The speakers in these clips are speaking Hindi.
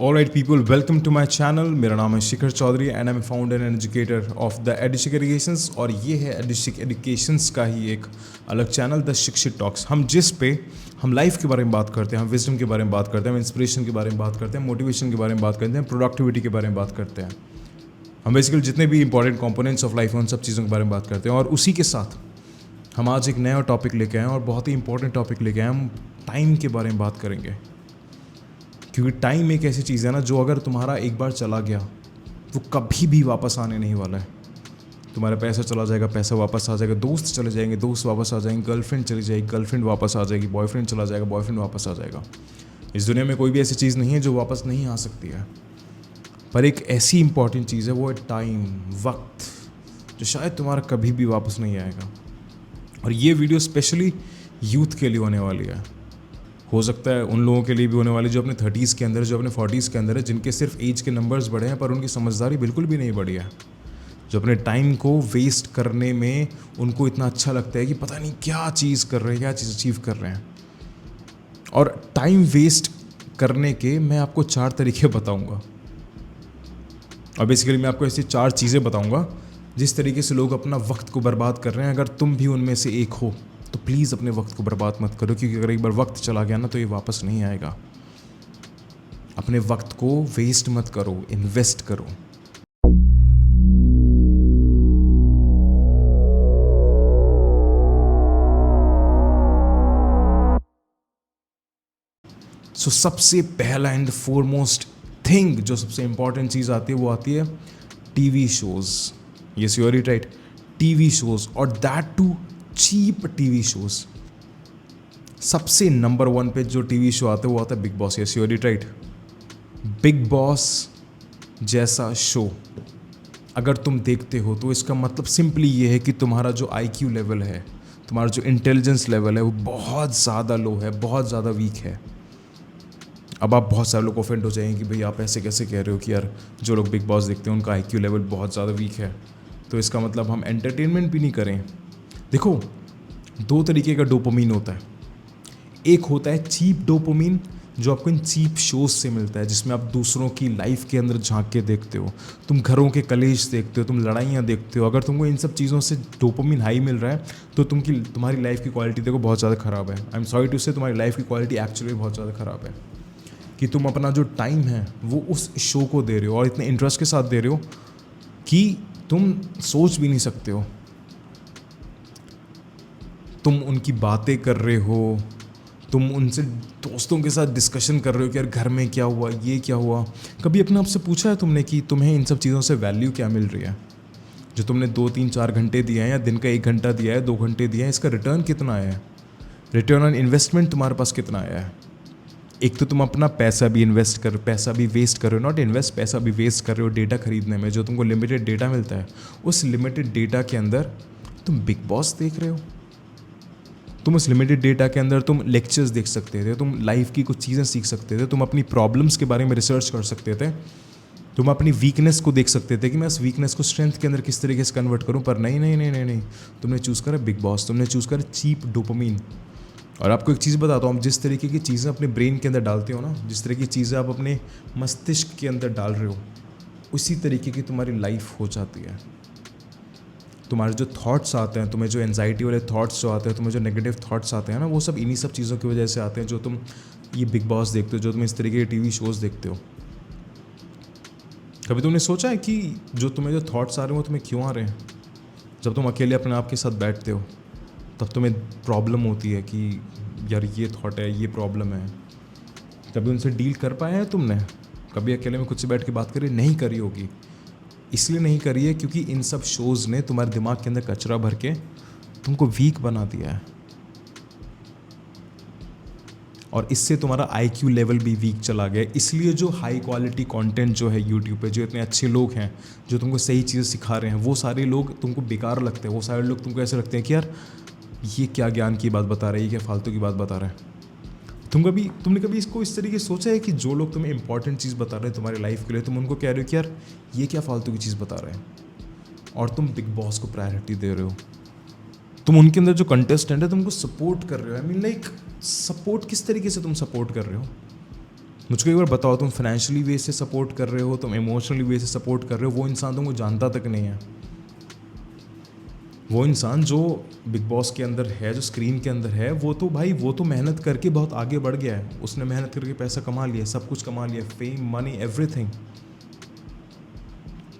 Alright people, welcome to my channel. मेरा नाम है Shikhar Chaudhary and I am founder and educator of the एडिशिक एजुकेशंस और ये है एडिशिक एजुकेशंस का ही एक अलग चैनल द शिक्षित टॉक्स। हम जिस पे हम लाइफ के बारे में बात करते हैं, हम विजडम के बारे में बात करते हैं, हम इंस्पिरेशन के बारे में बात करते हैं, मोटिवेशन के बारे में बात करते हैं, प्रोडक्टिविटी के बारे में बात करते हैं। हम बेसिकली जितने भी इंपॉर्टेंट कंपोनेंट्स ऑफ लाइफ हैं उन सब चीज़ों के बारे में बात करते हैं। और उसी के साथ हम आज एक नया टॉपिक लेके आए हैं और बहुत ही इंपॉर्टेंट टॉपिक लेके आए हैं। हम टाइम के बारे में बात करेंगे, क्योंकि टाइम एक ऐसी चीज़ है ना जो अगर तुम्हारा एक बार चला गया वो कभी भी वापस आने नहीं वाला है। तुम्हारा पैसा चला जाएगा, पैसा वापस आ जाएगा, दोस्त चले जाएंगे, दोस्त वापस आ जाएंगे, गर्लफ्रेंड चली जाएगी, गर्लफ्रेंड वापस आ जाएगी, बॉयफ्रेंड चला जाएगा, बॉयफ्रेंड वापस आ जाएगा। इस दुनिया में कोई भी ऐसी चीज़ नहीं है जो वापस नहीं आ सकती है, पर एक ऐसी इंपॉर्टेंट चीज़ है, वो है टाइम, वक्त, जो शायद तुम्हारा कभी भी वापस नहीं आएगा। और ये वीडियो स्पेशली यूथ के लिए होने वाली है। हो सकता है उन लोगों के लिए भी होने वाली जो अपने 30s के अंदर, जो अपने 40s के अंदर है, जिनके सिर्फ एज के नंबर्स बढ़े हैं पर उनकी समझदारी बिल्कुल भी नहीं बढ़ी है, जो अपने टाइम को वेस्ट करने में उनको इतना अच्छा लगता है कि पता नहीं क्या चीज़ कर रहे हैं, क्या चीज़ अचीव कर रहे हैं। और टाइम वेस्ट करने के मैं आपको 4 तरीके बताऊँगा। और बेसिकली मैं आपको ऐसी 4 चीज़ें बताऊँगा जिस तरीके से लोग अपना वक्त को बर्बाद कर रहे हैं। अगर तुम भी उनमें से एक हो तो प्लीज़ अपने वक्त को बर्बाद मत करो, क्योंकि अगर एक बार वक्त चला गया ना तो ये वापस नहीं आएगा। अपने वक्त को वेस्ट मत करो, इन्वेस्ट करो। सो सबसे पहला एंड फॉरमोस्ट थिंग, जो सबसे इंपॉर्टेंट चीज़ आती है, वो आती है TV shows. Yes you are right, TV shows, और that too cheap TV shows. सबसे नंबर 1 पे जो टीवी शो आता है वो आता है Big Boss. Yes you are right, Big Boss जैसा शो अगर तुम देखते हो तो इसका मतलब सिंपली ये है कि तुम्हारा जो IQ लेवल है, तुम्हारा जो इंटेलिजेंस लेवल है, वो बहुत ज़्यादा लो है, बहुत ज़्यादा वीक है। अब आप बहुत सारे लोग ऑफेंड हो जाएंगे कि भाई आप ऐसे कैसे कह रहे हो कि यार जो लोग बिग बॉस देखते हैं उनका IQ लेवल बहुत ज़्यादा वीक है, तो इसका मतलब हम एंटरटेनमेंट भी नहीं करें। देखो, 2 तरीके का डोपामीन होता है। एक होता है चीप डोपामीन, जो आपको इन चीप शोज़ से मिलता है, जिसमें आप दूसरों की लाइफ के अंदर झांक के देखते हो, तुम घरों के कलेश देखते हो, तुम लड़ाइयाँ देखते हो। अगर तुमको इन सब चीज़ों से डोपामीन हाई मिल रहा है तो तुम्हारी लाइफ की क्वालिटी देखो बहुत ज़्यादा ख़राब है। आई एम सॉरी टू से, तुम्हारी लाइफ की क्वालिटी एक्चुअली बहुत ज़्यादा ख़राब है कि तुम अपना जो टाइम है वो उस शो को दे रहे हो और इतने इंटरेस्ट के साथ दे रहे हो कि तुम सोच भी नहीं सकते हो। तुम उनकी बातें कर रहे हो, तुम उनसे दोस्तों के साथ डिस्कशन कर रहे हो कि यार घर में क्या हुआ, ये क्या हुआ। कभी अपने आप से पूछा है तुमने कि तुम्हें इन सब चीज़ों से वैल्यू क्या मिल रही है? जो तुमने 2 3 4 घंटे दिया है, या दिन का 1 घंटा दिया है, 2 घंटे दिया है, इसका रिटर्न कितना आया है? रिटर्न ऑन इन्वेस्टमेंट तुम्हारे पास कितना आया है? एक तो तुम अपना पैसा भी पैसा भी वेस्ट कर रहे हो, नॉट इन्वेस्ट, पैसा भी वेस्ट कर रहे हो डेटा खरीदने में, जो तुमको लिमिटेड डेटा मिलता है। उस लिमिटेड डेटा के अंदर तुम बिग बॉस देख रहे हो। तुम उस लिमिटेड डेटा के अंदर तुम लेक्चर्स देख सकते थे, तुम लाइफ की कुछ चीज़ें सीख सकते थे, तुम अपनी प्रॉब्लम्स के बारे में रिसर्च कर सकते थे, तुम अपनी वीकनेस को देख सकते थे कि मैं इस वीकनेस को स्ट्रेंथ के अंदर किस तरीके से कन्वर्ट करूं। पर नहीं नहीं नहीं नहीं नहीं, तुमने चूज़ करा बिग बॉस, तुमने चूज़ करा चीप डोपामीन। और आपको एक चीज़ बताता हूँ, जिस तरीके की चीज़ें अपने ब्रेन के अंदर डालते हो ना, जिस तरह की चीज़ें आप अपने मस्तिष्क के अंदर डाल रहे हो, उसी तरीके की तुम्हारी लाइफ हो जाती है। तुम्हारे जो थॉट्स आते हैं, तुम्हें जो एंजाइटी वाले थॉट्स जो आते हैं, तुम्हें जो नेगेटिव थॉट्स आते हैं ना, वो सब इन्हीं सब चीज़ों की वजह से आते हैं, जो तुम ये बिग बॉस देखते हो, जो तुम इस तरीके के टीवी शोज़ देखते हो। कभी तुमने सोचा है कि जो तुम्हें जो थॉट्स आ रहे हैं वो तुम्हें क्यों आ रहे हैं? जब तुम अकेले अपने आप के साथ बैठते हो तब तुम्हें प्रॉब्लम होती है कि यार ये थॉट है, ये प्रॉब्लम है। कभी उनसे डील कर पाया है तुमने? कभी अकेले में खुद से बैठ के बात करी? नहीं करी होगी। इसलिए नहीं करी है क्योंकि इन सब शोज़ ने तुम्हारे दिमाग के अंदर कचरा भर के तुमको वीक बना दिया है, और इससे तुम्हारा IQ लेवल भी वीक चला गया। इसलिए जो हाई क्वालिटी कंटेंट जो है यूट्यूब पे, जो इतने अच्छे लोग हैं जो तुमको सही चीज़ें सिखा रहे हैं, वो सारे लोग तुमको बेकार लगते हैं। वो सारे लोग तुमको ऐसे लगते हैं कि यार ये क्या ज्ञान की बात बता रहे हैं, ये क्या फालतू की बात बता रहे हैं। तुमने कभी इसको इस तरीके से सोचा है कि जो लोग तुम्हें इंपॉर्टेंट चीज़ बता रहे हैं तुम्हारी लाइफ के लिए, तुम उनको कह रहे हो कि यार ये क्या फालतू की चीज़ बता रहे हैं, और तुम बिग बॉस को प्रायोरिटी दे रहे हो। तुम उनके अंदर जो कंटेस्टेंट है तुमको सपोर्ट कर रहे हो। आई मीन लाइक, सपोर्ट किस तरीके से तुम सपोर्ट कर रहे हो? मुझको एक बार बताओ, तुम फाइनेंशियली वे से सपोर्ट कर रहे हो, तुम इमोशनली वे से सपोर्ट कर रहे हो, वो इंसान तुमको जानता तक नहीं है। वो इंसान जो बिग बॉस के अंदर है, जो स्क्रीन के अंदर है, वो तो भाई वो तो मेहनत करके बहुत आगे बढ़ गया है। उसने मेहनत करके पैसा कमा लिया, सब कुछ कमा लिया, फेम, मनी, एवरीथिंग।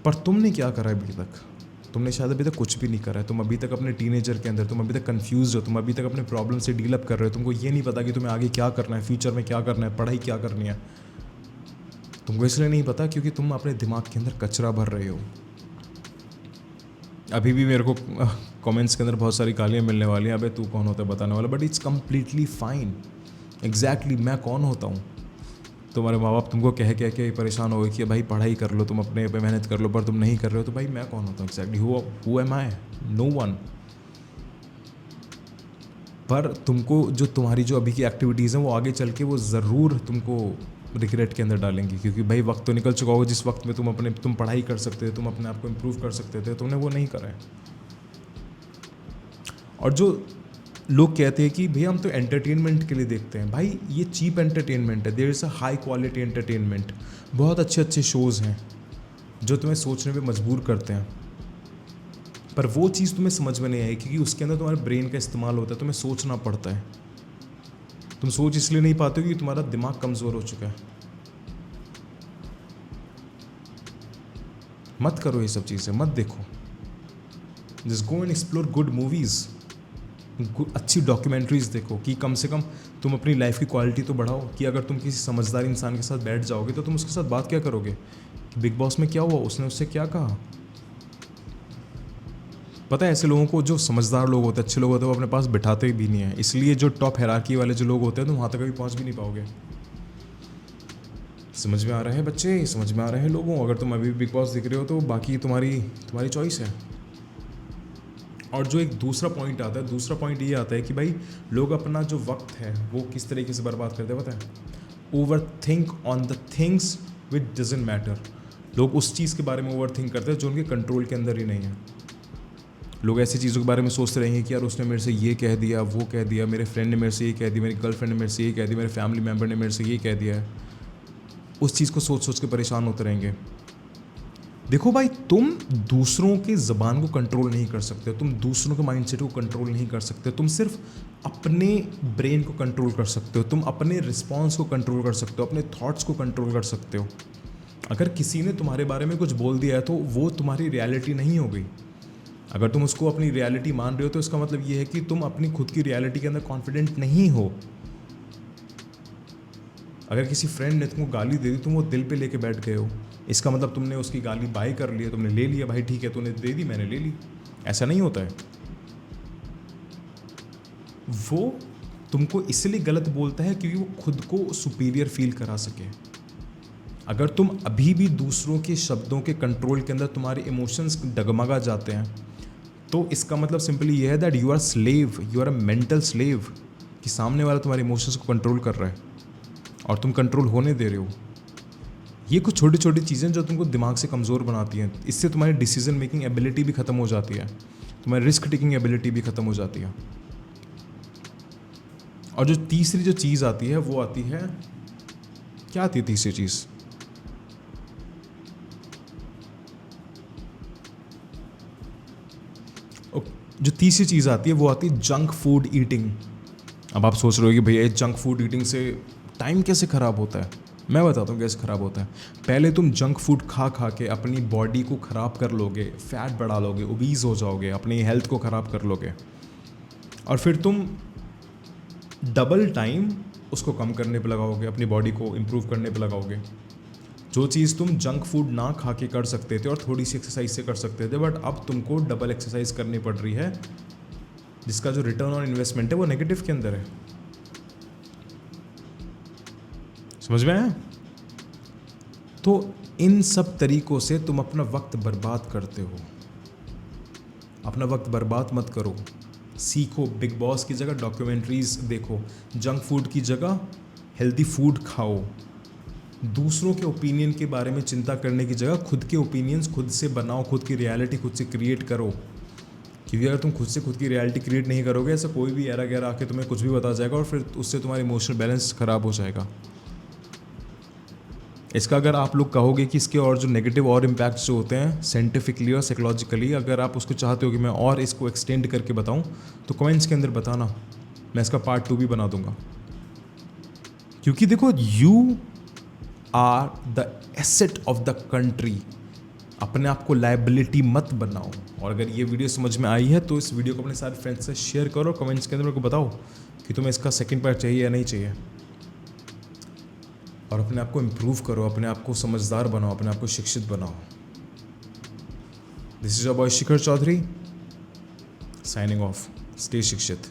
पर तुमने क्या करा है अभी तक? तुमने शायद अभी तक कुछ भी नहीं करा है। तुम अभी तक अपने टीनेजर के अंदर, तुम अभी तक कंफ्यूज हो, तुम अभी तक अपने प्रॉब्लम से डील अप कर रहे हो। तुमको ये नहीं पता कि तुम्हें आगे क्या करना है, फ्यूचर में क्या करना है, पढ़ाई क्या करनी है। तुमको इसलिए नहीं पता क्योंकि तुम अपने दिमाग के अंदर कचरा भर रहे हो। अभी भी मेरे को कमेंट्स के अंदर बहुत सारी गालियाँ मिलने वाली हैं, अबे तू कौन होता है बताने वाला, but it's completely fine. Exactly मैं कौन होता हूँ? तुम्हारे माँ बाप तुमको कह के परेशान हो गए कि भाई पढ़ाई कर लो, तुम अपने पे मेहनत कर लो, पर तुम नहीं कर रहे हो, तो भाई मैं कौन होता हूँ? Exactly who am I? No one. पर तुमको जो तुम्हारी जो अभी की एक्टिविटीज़ हैं वो आगे चल के वो ज़रूर तुमको रिग्रेट के अंदर डालेंगी, क्योंकि भाई वक्त तो निकल चुका होगा जिस वक्त में तुम पढ़ाई कर सकते थे, तुम अपने आप को इम्प्रूव कर सकते थे, तुमने वो नहीं करा है। और जो लोग कहते हैं कि भैया हम तो एंटरटेनमेंट के लिए देखते हैं, भाई ये चीप एंटरटेनमेंट है। There is a high quality entertainment. बहुत अच्छे अच्छे शोज़ हैं जो तुम्हें सोचने पे मजबूर करते हैं, पर वो चीज़ तुम्हें समझ में नहीं आई क्योंकि उसके अंदर तुम्हारे ब्रेन का इस्तेमाल होता है, तुम्हें सोचना पड़ता है। तुम सोच इसलिए नहीं पाते हो कि तुम्हारा दिमाग कमज़ोर हो चुका है। मत करो ये सब चीज़ें, मत देखो। Just go and explore good movies, अच्छी डॉक्यूमेंट्रीज देखो, कि कम से कम तुम अपनी लाइफ की क्वालिटी तो बढ़ाओ। कि अगर तुम किसी समझदार इंसान के साथ बैठ जाओगे तो तुम उसके साथ बात क्या करोगे कि बिग बॉस में क्या हुआ, उसने उससे क्या कहा। पता है ऐसे लोगों को, जो समझदार लोग होते हैं, अच्छे लोग होते हैं, वो अपने पास बिठाते भी नहीं है। इसलिए जो टॉप हायरार्की वाले जो लोग होते हैं, तो वहाँ तक कभी पहुँच भी नहीं पाओगे। समझ में आ रहे हैं बच्चे? समझ में आ रहे हैं लोगों? अगर तुम अभी बिग बॉस देख रहे हो तो बाकी तुम्हारी चॉइस है। और जो एक दूसरा पॉइंट आता है, दूसरा पॉइंट ये आता है कि भाई लोग अपना जो वक्त है वो किस तरीके से बर्बाद करते हैं पता है? Over think on the things which doesn't matter. लोग उस चीज़ के बारे में ओवर थिंक करते हैं जो उनके कंट्रोल के अंदर ही नहीं है। लोग ऐसी चीज़ों के बारे में सोचते रहेंगे कि यार उसने मेरे से ये कह दिया, वो कह दिया, मेरे फ्रेंड ने मेरे से ये कह दिया, मेरी गर्लफ्रेंड ने मेरे से ये कह दिया, मेरे फैमिली मेम्बर ने मेरे से ये कह दिया है। उस चीज़ को सोच सोच के परेशान होते रहेंगे। देखो भाई, तुम दूसरों की ज़बान को कंट्रोल नहीं कर सकते, तुम दूसरों के माइंडसेट को कंट्रोल नहीं कर सकते, तुम सिर्फ अपने ब्रेन को कंट्रोल कर सकते हो, तुम अपने रिस्पॉन्स को कंट्रोल कर सकते हो, अपने थॉट्स को कंट्रोल कर सकते हो। अगर किसी ने तुम्हारे बारे में कुछ बोल दिया है तो वो तुम्हारी रियलिटी नहीं हो गई। अगर तुम उसको अपनी रियलिटी मान रहे हो तो इसका मतलब ये है कि तुम अपनी खुद की रियलिटी के अंदर कॉन्फिडेंट नहीं हो। अगर किसी फ्रेंड ने तुमको गाली दे दी, तुम वो दिल पे लेके बैठ गए हो, इसका मतलब तुमने उसकी गाली बाय कर ली है, तुमने ले लिया, भाई ठीक है तूने दे दी, मैंने ले ली। ऐसा नहीं होता है। वो तुमको इसलिए गलत बोलता है क्योंकि वो खुद को सुपीरियर फील करा सके। अगर तुम अभी भी दूसरों के शब्दों के कंट्रोल के अंदर तुम्हारे इमोशंस डगमगा जाते हैं, तो इसका मतलब सिंपली ये है that you are slave, you are a mental slave, कि सामने वाला तुम्हारे इमोशंस को कंट्रोल कर रहा है और तुम कंट्रोल होने दे रहे हो। ये कुछ छोटी छोटी चीज़ें जो तुमको दिमाग से कमज़ोर बनाती हैं। इससे तुम्हारी डिसीजन मेकिंग एबिलिटी भी ख़त्म हो जाती है, तुम्हारी रिस्क टेकिंग एबिलिटी भी ख़त्म हो जाती है। और जो तीसरी जो चीज़ आती है वो आती है, क्या आती है तीसरी चीज़? जो तीसरी चीज़ आती है वो आती है जंक फूड ईटिंग। अब आप सोच रहे हो कि भैया जंक फूड ईटिंग से टाइम कैसे ख़राब होता है? मैं बताता हूँ कैसे ख़राब होता है। पहले तुम जंक फूड खा खा के अपनी बॉडी को ख़राब कर लोगे, फैट बढ़ा लोगे, ओबीज हो जाओगे, अपनी हेल्थ को ख़राब कर लोगे, और फिर तुम डबल टाइम उसको कम करने पे लगाओगे, अपनी बॉडी को इम्प्रूव करने पे लगाओगे। जो चीज़ तुम जंक फूड ना खा के कर सकते थे और थोड़ी सी एक्सरसाइज से कर सकते थे, बट अब तुमको डबल एक्सरसाइज करनी पड़ रही है, जिसका जो रिटर्न ऑन इन्वेस्टमेंट है वो नेगेटिव के अंदर है। समझ में आया? तो इन सब तरीक़ों से तुम अपना वक्त बर्बाद करते हो। अपना वक्त बर्बाद मत करो, सीखो। बिग बॉस की जगह डॉक्यूमेंट्रीज देखो, जंक फूड की जगह हेल्दी फूड खाओ। दूसरों के ओपिनियन के बारे में चिंता करने की जगह खुद के ओपिनियंस खुद से बनाओ, खुद की रियलिटी खुद से क्रिएट करो। क्योंकि अगर तुम खुद से खुद की रियलिटी क्रिएट नहीं करोगे, ऐसा कोई भी एरा गैरा आके तुम्हें कुछ भी बता जाएगा और फिर उससे तुम्हारा इमोशनल बैलेंस ख़राब हो जाएगा। इसका अगर आप लोग कहोगे कि इसके और जो नेगेटिव और इम्पैक्ट्स जो होते हैं साइंटिफिकली और साइकोलॉजिकली, अगर आप उसको चाहते हो कि मैं और इसको एक्सटेंड करके बताऊं, तो कमेंट्स के अंदर बताना, मैं इसका पार्ट 2 भी बना दूंगा। क्योंकि देखो, you are the asset of the country. अपने आप को लाइबिलिटी मत बनाओ। और अगर ये वीडियो समझ में आई है तो इस वीडियो को अपने सारे फ्रेंड्स से शेयर करो, कमेंट्स के अंदर मेरे को बताओ कि तुम्हें इसका सेकंड पार्ट चाहिए या नहीं चाहिए। और अपने आप को इम्प्रूव करो, अपने आप को समझदार बनाओ, अपने आप को शिक्षित बनाओ। This is your boy Shikhar Chaudhary signing off. Stay शिक्षित।